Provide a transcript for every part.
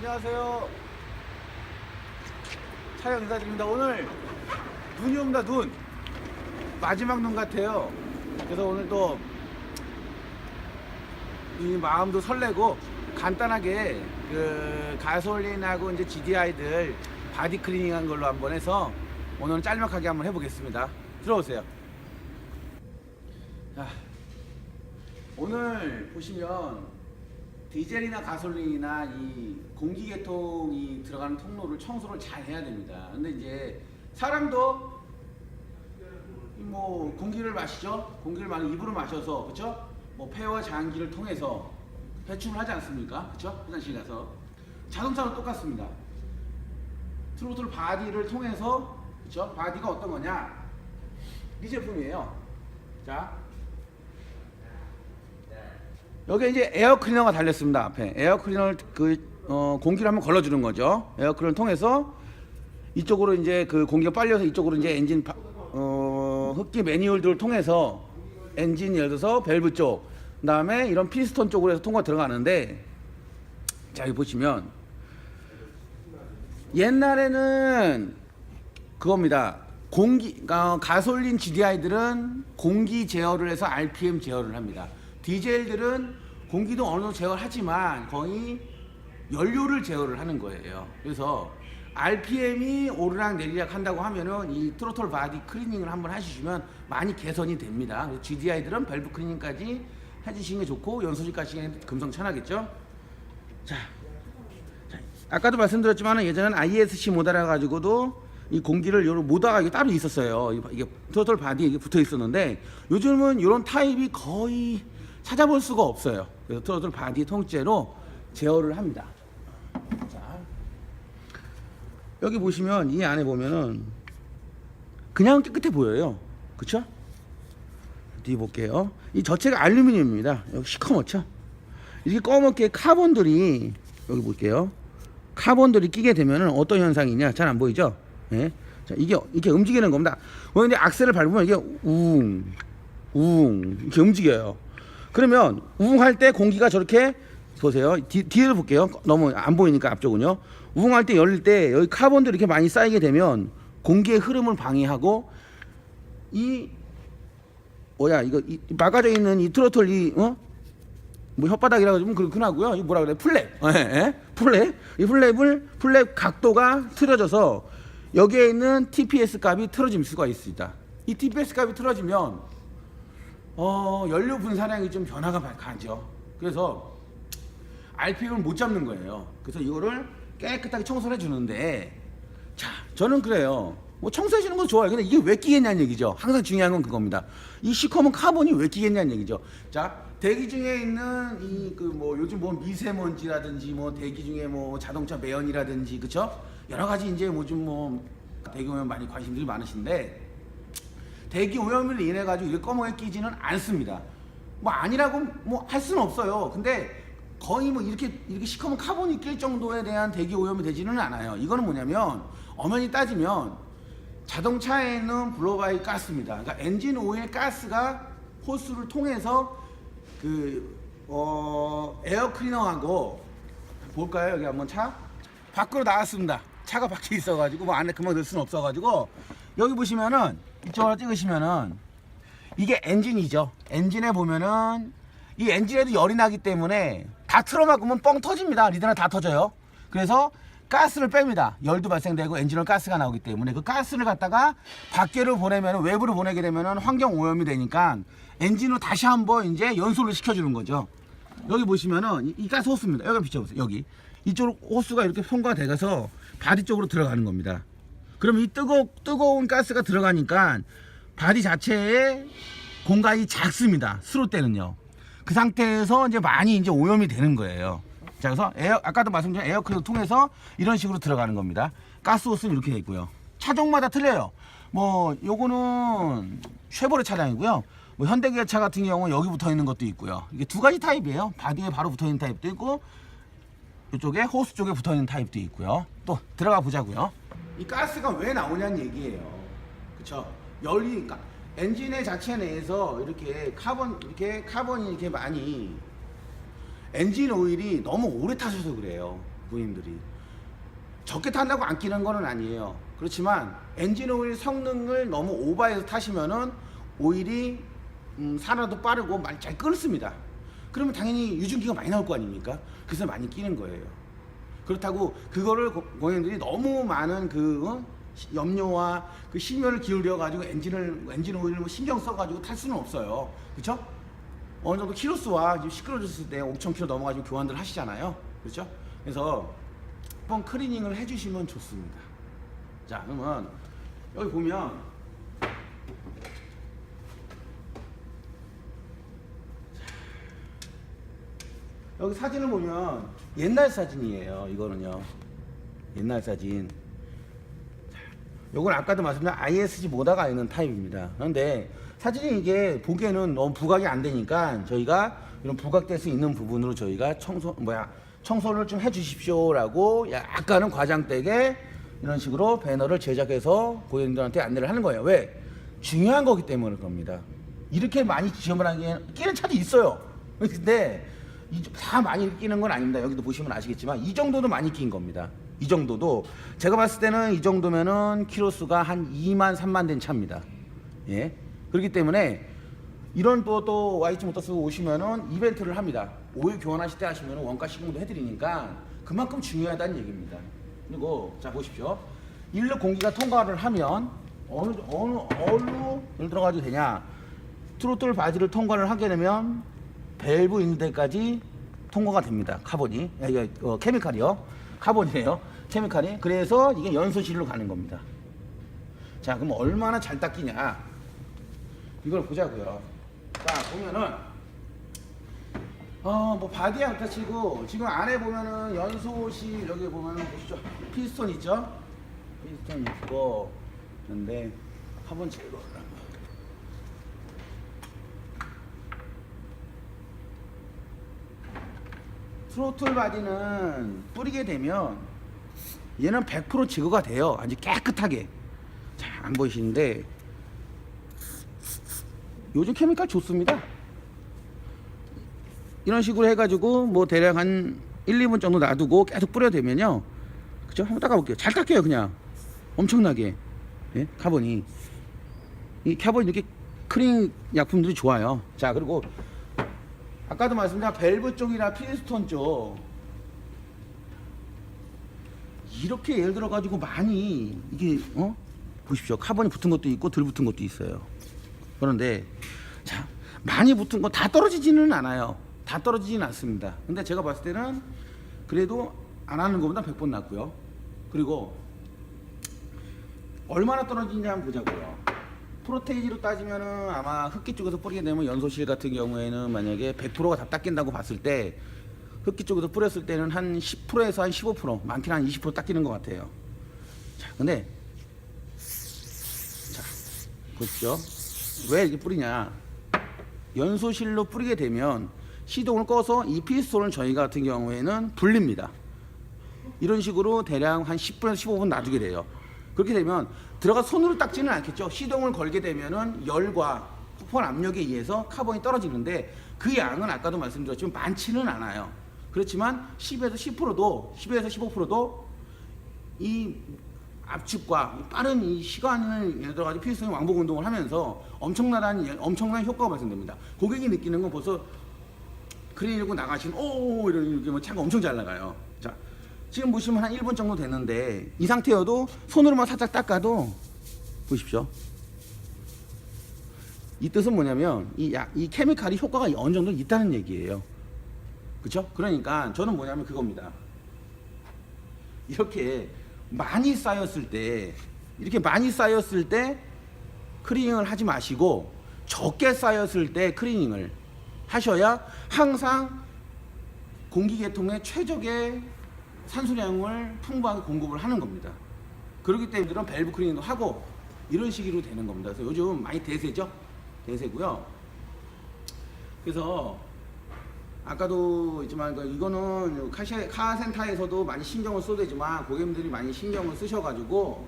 안녕하세요. 촬영 인사드립니다. 오늘 눈이 옵니다. 눈 마지막 눈 같아요. 그래서 오늘 또 이 마음도 설레고 간단하게 그 가솔린하고 이제 GDI들 바디 클리닝한 걸로 한번 해서 오늘은 짤막하게 한번 해보겠습니다. 들어오세요. 자, 오늘 보시면 디젤이나 가솔린이나 이 공기계통이 들어가는 통로를 청소를 잘 해야 됩니다. 근데 이제 사람도 뭐 공기를 마시죠. 공기를 많이 입으로 마셔서, 그렇죠? 뭐 폐와 장기를 통해서 배출을 하지 않습니까? 그렇죠? 화장실 가서. 자동차도 똑같습니다. 트로틀 바디를 통해서, 그렇죠? 바디가 어떤 거냐? 이 제품이에요. 자, 여기 이제 에어 클리너가 달렸습니다. 앞에 에어 클리너를 공기를 한번 걸러주는 거죠. 에어 클리너를 통해서 이쪽으로 이제 그 공기가 빨려서 이쪽으로 이제 엔진 흡기 매뉴얼들을 통해서 엔진 예를 들어서 밸브 쪽, 그다음에 이런 피스톤 쪽으로 해서 통과가 들어가는데, 자 여기 보시면 옛날에는 그겁니다. 가솔린 GDI들은 공기 제어를 해서 RPM 제어를 합니다. 디젤들은 공기도 어느 정도 제어를 하지만 거의 연료를 제어를 하는 거예요. 그래서 RPM이 오르락 내리락 한다고 하면은 이 트로틀 바디 클리닝을 한번 하시면 많이 개선이 됩니다. 그래서 GDI들은 밸브 클리닝까지 해주시는 게 좋고 연소질 가시기에는 금성천하겠죠. 자, 아까도 말씀드렸지만 예전에는 ISC 모드라 가지고도 이 공기를 요런 모드가 이게 따로 있었어요. 이게 트로틀 바디에 이게 붙어 있었는데 요즘은 이런 타입이 거의 찾아볼 수가 없어요. 그래서 트로틀 바디 통째로 제어를 합니다. 자, 여기 보시면 이 안에 보면은 그냥 깨끗해 보여요. 그쵸? 뒤 볼게요. 이 전체가 알루미늄입니다. 여기 시커멓죠? 이렇게 꺼멓게 카본들이, 여기 볼게요. 카본들이 끼게 되면은 어떤 현상이냐? 잘 안 보이죠? 예. 자, 이게 이렇게 움직이는 겁니다. 근데 악셀을 밟으면 이게 우웅 이렇게 움직여요. 그러면 우웅할 때 공기가 저렇게 보세요. 뒤를 볼게요. 너무 안 보이니까 앞쪽은요. 우웅할 때 열릴 때 여기 카본들이 이렇게 많이 쌓이게 되면 공기의 흐름을 방해하고 이 막아져 있는 이 트로틀 뭐 혓바닥이라고 하면 그렇긴 하고요. 이 뭐라 그래? 플랩. 이 플랩 각도가 틀어져서 여기에 있는 TPS 값이 틀어질 수가 있습니다. 이 TPS 값이 틀어지면 연료 분사량이 좀 변화가 가죠. 그래서 RPM을 못 잡는 거예요. 그래서 이거를 깨끗하게 청소를 해주는데, 자, 저는 그래요. 뭐 청소해주는 건 좋아요. 근데 이게 왜 끼겠냐는 얘기죠. 항상 중요한 건 그겁니다. 이 시커먼 카본이 왜 끼겠냐는 얘기죠. 자, 대기 중에 있는 요즘 뭐 미세먼지라든지 뭐 대기 중에 뭐 자동차 매연이라든지, 그쵸? 여러 가지 이제 요즘 뭐 대기 오염 많이 관심들이 많으신데, 대기 오염을 인해 가지고 이렇게 검게 끼지는 않습니다. 뭐 아니라고 뭐 할 수는 없어요. 근데 거의 뭐 이렇게 시커먼 카본이 낄 정도에 대한 대기 오염이 되지는 않아요. 이거는 뭐냐면 엄연히 따지면 자동차에 있는 블로바이 가스입니다. 그러니까 엔진 오일 가스가 호스를 통해서 에어 클리너하고, 볼까요? 여기 한번 차 밖으로 나왔습니다. 차가 밖에 있어가지고 뭐 안에 금방 넣을 수는 없어가지고, 여기 보시면은 이쪽으로 찍으시면은 이게 엔진이죠. 엔진에 보면은 이 엔진에도 열이 나기 때문에 다 틀어막으면 뻥 터집니다. 리드는 다 터져요. 그래서 가스를 뺍니다. 열도 발생되고 엔진은 가스가 나오기 때문에 그 가스를 갖다가 밖으로 보내면, 외부로 보내게 되면 환경 오염이 되니까 엔진으로 다시 한번 이제 연소를 시켜주는 거죠. 여기 보시면은 이 가스 호스입니다. 여기 비춰보세요. 여기 이쪽으로 호스가 이렇게 통과가 돼가서 바디 쪽으로 들어가는 겁니다. 그럼 이 뜨거운 가스가 들어가니까 바디 자체에 공간이 작습니다. 스로 때는요. 그 상태에서 이제 많이 이제 오염이 되는 거예요. 자, 그래서 아까도 말씀드린 에어클리너 통해서 이런 식으로 들어가는 겁니다. 가스 호스는 이렇게 돼 있고요. 차종마다 틀려요. 뭐 요거는 쉐보레 차량이고요. 뭐 현대기아차 같은 경우는 여기 붙어 있는 것도 있고요. 이게 두 가지 타입이에요. 바디에 바로 붙어 있는 타입도 있고, 이쪽에 호스 쪽에 붙어 있는 타입도 있고요. 또 들어가 보자고요. 이 가스가 왜 나오냐는 얘기예요. 그쵸? 그러니까 엔진의 자체 내에서 이렇게 카본이 이렇게 많이 엔진 오일이 너무 오래 타셔서 그래요. 고객님들이. 적게 탄다고 안 끼는 거는 아니에요. 그렇지만 엔진 오일 성능을 너무 오버해서 타시면은 오일이 산화도 빠르고 많이 잘 끓습니다. 그러면 당연히 유증기가 많이 나올 거 아닙니까? 그래서 많이 끼는 거예요. 그렇다고 그거를 고객님들이 너무 많은 염료와 그 심혈을 기울여 가지고 엔진 오일을 뭐 신경 써 가지고 탈 수는 없어요. 그렇죠? 어느 정도 키로수와 지금 시끄러졌을 때 5,000km 넘어가지고 교환들 하시잖아요. 그렇죠? 그래서 한번 클리닝을 해주시면 좋습니다. 자, 그러면 여기 보면 여기 사진을 보면 옛날 사진이에요. 이거는요, 옛날 사진. 요건 아까도 말씀드린 ISG 모다가 있는 타입입니다. 그런데 사진이 이게 보기에는 너무 부각이 안 되니까 저희가 이런 부각될 수 있는 부분으로 저희가 청소를 좀 해주십시오라고 약간은 과장되게 이런 식으로 배너를 제작해서 고객님들한테 안내를 하는 거예요. 왜? 중요한 거기 때문에 겁니다. 이렇게 많이 지저분하게 끼는 차도 있어요. 근데 다 많이 끼는 건 아닙니다. 여기도 보시면 아시겠지만 이 정도도 많이 낀 겁니다. 이 정도도 제가 봤을 때는 이 정도면은 키로수가 한 2만 3만 된 차입니다. 예. 그렇기 때문에 이런 또 YH 모터스 오시면은 이벤트를 합니다. 오일 교환하실 때 하시면 원가 시공도 해드리니까 그만큼 중요하다는 얘기입니다. 그리고 자 보십시오. 일로 공기가 통과를 하면 어느 들어가도 되냐? 트로틀 바지를 통과를 하게 되면 밸브 있는 데까지 통과가 됩니다. 카본이 케미칼이요. 카본이에요. 케미칼이. 그래서 이게 연소실로 가는 겁니다. 자, 그럼 얼마나 잘 닦이냐? 이걸 보자고요. 자, 보면은 뭐 바디에 안 타치고 지금 안에 보면은 연소실 여기 보면은 보시죠. 피스톤 있죠? 피스톤 있고 그런데 카본 제거. 트로틀 바디는 뿌리게 되면 얘는 100% 제거가 돼요. 아주 깨끗하게. 자, 안 보이시는데 요즘 케미칼 좋습니다. 이런 식으로 해가지고 뭐 대략 한 1, 2분 정도 놔두고 계속 뿌려대면요. 그죠? 한번 닦아볼게요. 잘 닦여요, 그냥. 엄청나게. 예? 카본이. 이 카본이 이렇게 클리닝 약품들이 좋아요. 자, 그리고 아까도 말씀드린 밸브 쪽이나 피스톤 쪽 이렇게 예를 들어 가지고 많이 이게 보십시오. 카본이 붙은 것도 있고 덜 붙은 것도 있어요. 그런데 자, 많이 붙은 거 다 떨어지지는 않아요. 다 떨어지지는 않습니다. 근데 제가 봤을 때는 그래도 안 하는 것보다 100번 낫고요. 그리고 얼마나 떨어지는지 한번 보자고요. 프로테이지로 따지면은 아마 흡기 쪽에서 뿌리게 되면 연소실 같은 경우에는 만약에 100%가 다 닦인다고 봤을 때 흡기 쪽에서 뿌렸을 때는 한 10%에서 한 15%, 많게는 한 20% 닦이는 것 같아요. 자, 근데 자, 보십시오. 왜 이렇게 뿌리냐? 연소실로 뿌리게 되면 시동을 꺼서 이 피스톤을 저희 같은 경우에는 불립니다. 이런 식으로 대략 한 10분에서 15분 놔두게 돼요. 그렇게 되면 들어가 손으로 닦지는 않겠죠. 시동을 걸게 되면은 열과 폭발 압력에 의해서 카본이 떨어지는데 그 양은 아까도 말씀드렸지만 많지는 않아요. 그렇지만 10에서 10%도 10에서 15%도 이 압축과 빠른 이 시간을 예를 들어 가지고 피스톤이 왕복 운동을 하면서 엄청난 효과가 발생됩니다. 고객이 느끼는 건 벌써 클리닝하고 나가시면 이렇게 뭐 차가 엄청 잘 나가요. 자, 지금 보시면 한 1분 정도 됐는데 이 상태여도 손으로만 살짝 닦아도 보십시오. 이 뜻은 뭐냐면 이 케미칼이 효과가 어느 정도 있다는 얘기예요. 그렇죠? 그러니까 저는 뭐냐면 그겁니다. 이렇게 많이 쌓였을 때 클리닝을 하지 마시고 적게 쌓였을 때 클리닝을 하셔야 항상 공기계통에 최적의 산소량을 풍부하게 공급을 하는 겁니다. 그렇기 때문에 이런 밸브 클리닝도 하고 이런 식으로 되는 겁니다. 그래서 요즘 많이 대세죠? 대세고요. 그래서 아까도 있지만 이거는 카센터에서도 많이 신경을 쏟지만 고객님들이 많이 신경을 쓰셔가지고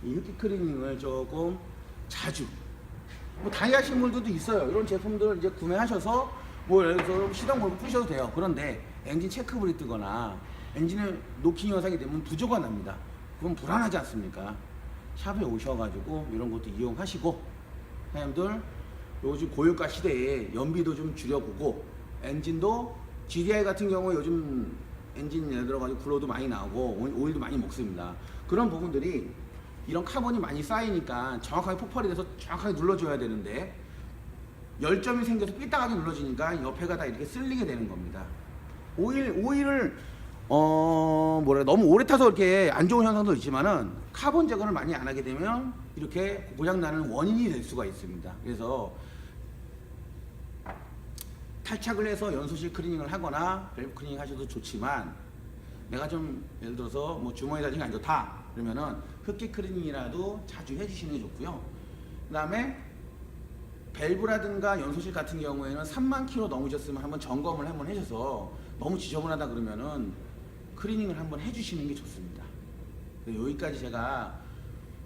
이 흡기 클리닝을 조금 자주 뭐 다이아신 물들도 있어요. 이런 제품들 이제 구매하셔서 뭐 예를 들어서 시동 걸고 푸셔도 돼요. 그런데 엔진 체크불이 뜨거나 엔진에 노킹 현상이 되면 부조가 납니다. 그건 불안하지 않습니까? 샵에 오셔가지고 이런 것도 이용하시고, 사장님들 요즘 고유가 시대에 연비도 좀 줄여보고, 엔진도 GDI 같은 경우 요즘 엔진 예를 들어가지고 블로도 많이 나오고 오일도 많이 먹습니다. 그런 부분들이 이런 카본이 많이 쌓이니까 정확하게 폭발이 돼서 정확하게 눌러줘야 되는데, 열점이 생겨서 삐딱하게 눌러지니까 옆에가 다 이렇게 쓸리게 되는 겁니다. 오일을 너무 오래 타서 이렇게 안 좋은 현상도 있지만은 카본 제거를 많이 안 하게 되면 이렇게 고장 나는 원인이 될 수가 있습니다. 그래서 탈착을 해서 연소실 클리닝을 하거나 밸브 클리닝 하셔도 좋지만, 내가 좀 예를 들어서 뭐 주머니 사진이 안 좋다 그러면은 흡기 클리닝이라도 자주 해주시는 게 좋고요. 그 다음에 밸브라든가 연소실 같은 경우에는 3만 킬로 넘으셨으면 한번 점검을 한번 해줘서, 너무 지저분하다 그러면은 클리닝을 한번 해주시는 게 좋습니다. 여기까지 제가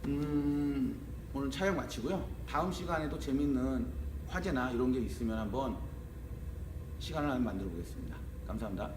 오늘 촬영 마치고요. 다음 시간에도 재밌는 화제나 이런 게 있으면 한번 시간을 한번 만들어 보겠습니다. 감사합니다.